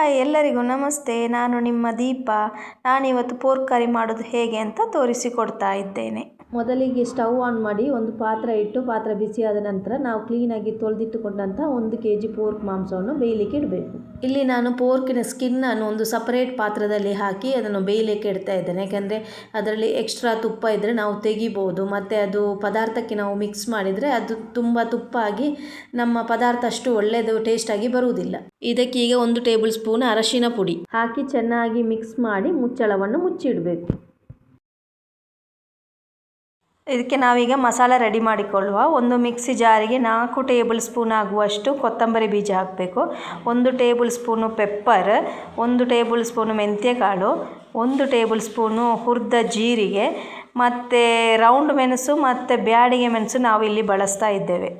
Hi ಎಲ್ಲರಿಗೂ ನಮಸ್ತೆ. ನಾನು ನಿಮ್ಮ ದೀಪ. ನಾನಿವತ್ತು ಪೋರ್ಕ್ ಕರಿ ಮಾಡೋದು ಹೇಗೆ ಅಂತ ತೋರಿಸಿಕೊಡ್ತಾ ಇದ್ದೇನೆ. ಮೊದಲಿಗೆ ಸ್ಟವ್ ಆನ್ ಮಾಡಿ ಒಂದು ಪಾತ್ರೆ ಇಟ್ಟು ಪಾತ್ರೆ ಬಿಸಿಯಾದ ನಂತರ ನಾವು ಕ್ಲೀನಾಗಿ ತೊಳೆದಿಟ್ಟುಕೊಂಡಂಥ 1 kg ಪೋರ್ಕ್ ಮಾಂಸವನ್ನು ಬೇಯಲಿಕ್ಕೆ ಇಡಬೇಕು. ಇಲ್ಲಿ ನಾನು ಪೋರ್ಕಿನ ಸ್ಕಿನ್ನನ್ನು ಒಂದು ಸಪರೇಟ್ ಪಾತ್ರದಲ್ಲಿ ಹಾಕಿ ಅದನ್ನು ಬೇಯಲಿಕ್ಕೆ ಇಡ್ತಾ ಇದ್ದೇನೆ. ಯಾಕೆಂದರೆ ಅದರಲ್ಲಿ ಎಕ್ಸ್ಟ್ರಾ ತುಪ್ಪ ಇದ್ದರೆ ನಾವು ತೆಗಿಬೋದು, ಮತ್ತು ಅದು ಪದಾರ್ಥಕ್ಕೆ ನಾವು ಮಿಕ್ಸ್ ಮಾಡಿದರೆ ಅದು ತುಂಬ ತುಪ್ಪ ಆಗಿ ನಮ್ಮ ಪದಾರ್ಥ ಅಷ್ಟು ಒಳ್ಳೆಯದು ಟೇಸ್ಟಾಗಿ ಬರುವುದಿಲ್ಲ. ಇದಕ್ಕೆ ಈಗ 1 ಟೇಬಲ್ ಸ್ಪೂನ್ ಅರಶಿನ ಪುಡಿ ಹಾಕಿ ಚೆನ್ನಾಗಿ ಮಿಕ್ಸ್ ಮಾಡಿ ಮುಚ್ಚಳವನ್ನು ಮುಚ್ಚಿಡಬೇಕು. ಇದಕ್ಕೆ ನಾವೀಗ ಮಸಾಲ ರೆಡಿ ಮಾಡಿಕೊಳ್ಳುವ. ಒಂದು ಮಿಕ್ಸಿ ಜಾರಿಗೆ 4 ಟೇಬಲ್ ಸ್ಪೂನ್ ಆಗುವಷ್ಟು ಕೊತ್ತಂಬರಿ ಬೀಜ ಹಾಕಬೇಕು, 1 tablespoon pepper, 1 tablespoon ಮೆಂತ್ಯಕಾಳು, 1 ಟೇಬಲ್ ಸ್ಪೂನು ಹುರಿದ ಜೀರಿಗೆ ಮತ್ತು ರೌಂಡ್ ಮೆಣಸು ಮತ್ತು ಬ್ಯಾಡಿಗೆ ಮೆಣಸು ನಾವು ಇಲ್ಲಿ ಬಳಸ್ತಾ ಇದ್ದೇವೆ.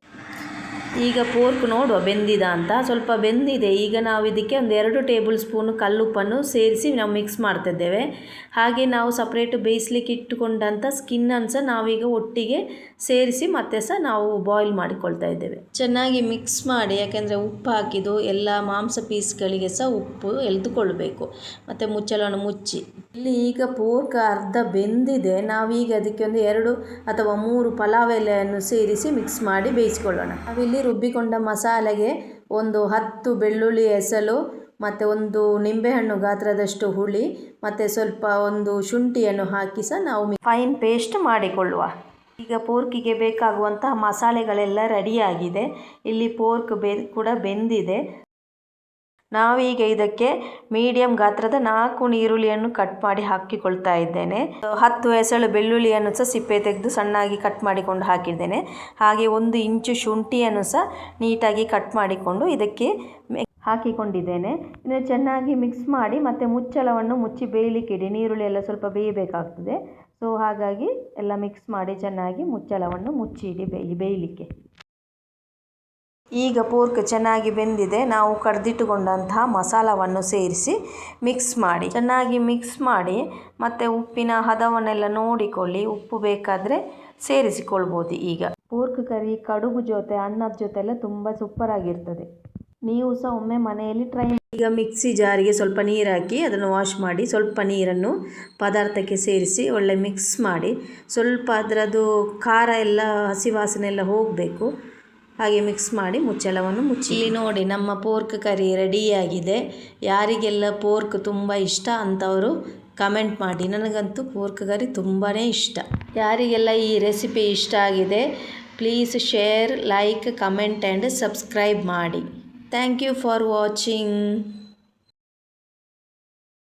ಈಗ ಪೋರ್ಕ್ ನೋಡುವ ಬೆಂದಿದ ಅಂತ. ಸ್ವಲ್ಪ ಬೆಂದಿದೆ. ಈಗ ನಾವು ಇದಕ್ಕೆ 2 ಟೇಬಲ್ ಸ್ಪೂನು ಕಲ್ಲುಪ್ಪನ್ನು ಸೇರಿಸಿ ನಾವು ಮಿಕ್ಸ್ ಮಾಡ್ತಿದ್ದೇವೆ. ಹಾಗೆ ನಾವು ಸಪ್ರೇಟ್ ಬೇಯಿಸ್ಲಿಕ್ಕೆ ಇಟ್ಟುಕೊಂಡಂಥ ಸ್ಕಿನ್ನನ್ನು ಸಹ ನಾವೀಗ ಒಟ್ಟಿಗೆ ಸೇರಿಸಿ ಮತ್ತೆ ಸಹ ನಾವು ಬಾಯ್ಲ್ ಮಾಡಿಕೊಳ್ತಾ ಇದ್ದೇವೆ. ಚೆನ್ನಾಗಿ ಮಿಕ್ಸ್ ಮಾಡಿ, ಯಾಕೆಂದರೆ ಉಪ್ಪು ಹಾಕಿದ್ದು ಎಲ್ಲ ಮಾಂಸ ಪೀಸ್ಗಳಿಗೆ ಸಹ ಉಪ್ಪು ಎಳೆದುಕೊಳ್ಬೇಕು. ಮತ್ತು ಮುಚ್ಚಳವನ್ನು ಮುಚ್ಚಿ. ಇಲ್ಲಿ ಈಗ ಪೋರ್ಕ್ ಅರ್ಧ ಬೆಂದಿದೆ. ನಾವೀಗ ಅದಕ್ಕೆ 2 ಅಥವಾ 3 ಪಲಾವ್ ಎಲೆಯನ್ನು ಸೇರಿಸಿ ಮಿಕ್ಸ್ ಮಾಡಿ ಬೇಯಿಸ್ಕೊಳ್ಳೋಣ. ನಾವಿಲ್ಲಿ ರುಬ್ಬಿಕೊಂಡ ಮಸಾಲೆಗೆ 10 ಬೆಳ್ಳುಳ್ಳಿ ಎಸಳು ಮತ್ತು 1 ನಿಂಬೆಹಣ್ಣು ಗಾತ್ರದಷ್ಟು ಹುಳಿ ಮತ್ತು ಸ್ವಲ್ಪ 1 ಶುಂಠಿಯನ್ನು ಹಾಕಿ ಸಹ ನಾವು ಫೈನ್ ಪೇಸ್ಟ್ ಮಾಡಿಕೊಳ್ಳುವ. ಈಗ ಪೋರ್ಕಿಗೆ ಬೇಕಾಗುವಂತಹ ಮಸಾಲೆಗಳೆಲ್ಲ ರೆಡಿಯಾಗಿದೆ. ಇಲ್ಲಿ ಪೋರ್ಕ್ ಕೂಡ ಬೆಂದಿದೆ. ನಾವೀಗ ಇದಕ್ಕೆ ಮೀಡಿಯಂ ಗಾತ್ರದ 4 ಈರುಳ್ಳಿಯನ್ನು ಕಟ್ ಮಾಡಿ ಹಾಕಿಕೊಳ್ತಾ ಇದ್ದೇನೆ. 10 ಎಸಳು ಬೆಳ್ಳುಳ್ಳಿಯನ್ನು ಸಹ ಸಿಪ್ಪೆ ತೆಗೆದು ಸಣ್ಣಾಗಿ ಕಟ್ ಮಾಡಿಕೊಂಡು ಹಾಕಿದ್ದೇನೆ. ಹಾಗೆ 1 ಇಂಚು ಶುಂಠಿಯನ್ನು ಸಹ ನೀಟಾಗಿ ಕಟ್ ಮಾಡಿಕೊಂಡು ಇದಕ್ಕೆ ಹಾಕಿಕೊಂಡಿದ್ದೇನೆ. ಇನ್ನು ಚೆನ್ನಾಗಿ ಮಿಕ್ಸ್ ಮಾಡಿ ಮತ್ತು ಮುಚ್ಚಳವನ್ನು ಮುಚ್ಚಿ ಬೇಯಲಿಕ್ಕೆ ಇಡಿ. ಈರುಳ್ಳಿ ಎಲ್ಲ ಸ್ವಲ್ಪ ಬೇಯಬೇಕಾಗ್ತದೆ. ಸೊ ಹಾಗಾಗಿ ಎಲ್ಲ ಮಿಕ್ಸ್ ಮಾಡಿ ಚೆನ್ನಾಗಿ ಮುಚ್ಚಳವನ್ನು ಮುಚ್ಚಿ ಇಡಿ ಬೇಯಲಿಕ್ಕೆ. ಈಗ ಪೋರ್ಕ್ ಚೆನ್ನಾಗಿ ಬೆಂದಿದೆ. ನಾವು ಕಡ್ದಿಟ್ಟುಕೊಂಡಂತಹ ಮಸಾಲವನ್ನು ಸೇರಿಸಿ ಮಿಕ್ಸ್ ಮಾಡಿ, ಚೆನ್ನಾಗಿ ಮಿಕ್ಸ್ ಮಾಡಿ ಮತ್ತು ಉಪ್ಪಿನ ಹದವನ್ನೆಲ್ಲ ನೋಡಿಕೊಳ್ಳಿ. ಉಪ್ಪು ಬೇಕಾದರೆ ಸೇರಿಸಿಕೊಳ್ಬೋದು. ಈಗ ಪೋರ್ಕ್ ಕರಿ ಕಡುಬು ಜೊತೆ ಅನ್ನದ ಜೊತೆ ಎಲ್ಲ ತುಂಬ ಸೂಪರಾಗಿರ್ತದೆ. ನೀವು ಸಹ ಒಮ್ಮೆ ಮನೆಯಲ್ಲಿ ಟ್ರೈ. ಈಗ ಮಿಕ್ಸಿ ಜಾರಿಗೆ ಸ್ವಲ್ಪ ನೀರು ಹಾಕಿ ಅದನ್ನು ವಾಶ್ ಮಾಡಿ ಸ್ವಲ್ಪ ನೀರನ್ನು ಪದಾರ್ಥಕ್ಕೆ ಸೇರಿಸಿ ಒಳ್ಳೆ ಮಿಕ್ಸ್ ಮಾಡಿ, ಸ್ವಲ್ಪ ಅದರದ್ದು ಖಾರ ಎಲ್ಲ ಹಸಿ ವಾಸನೆ ಎಲ್ಲ ಹೋಗಬೇಕು. ಹಾಗೆ ಮಿಕ್ಸ್ ಮಾಡಿ ಮುಚ್ಚಳವನ್ನು ಮುಚ್ಚಿ. ಇಲ್ಲಿ ನೋಡಿ ನಮ್ಮ ಪೋರ್ಕ್ ಕರಿ ರೆಡಿಯಾಗಿದೆ. ಯಾರಿಗೆಲ್ಲ ಪೋರ್ಕ್ ತುಂಬ ಇಷ್ಟ ಅಂಥವರು ಕಮೆಂಟ್ ಮಾಡಿ. ನನಗಂತೂ ಪೋರ್ಕ್ ಕರಿ ತುಂಬಾ ಇಷ್ಟ. ಯಾರಿಗೆಲ್ಲ ಈ ರೆಸಿಪಿ ಇಷ್ಟ ಆಗಿದೆ please share, like, comment and subscribe ಮಾಡಿ. Thank you for watching.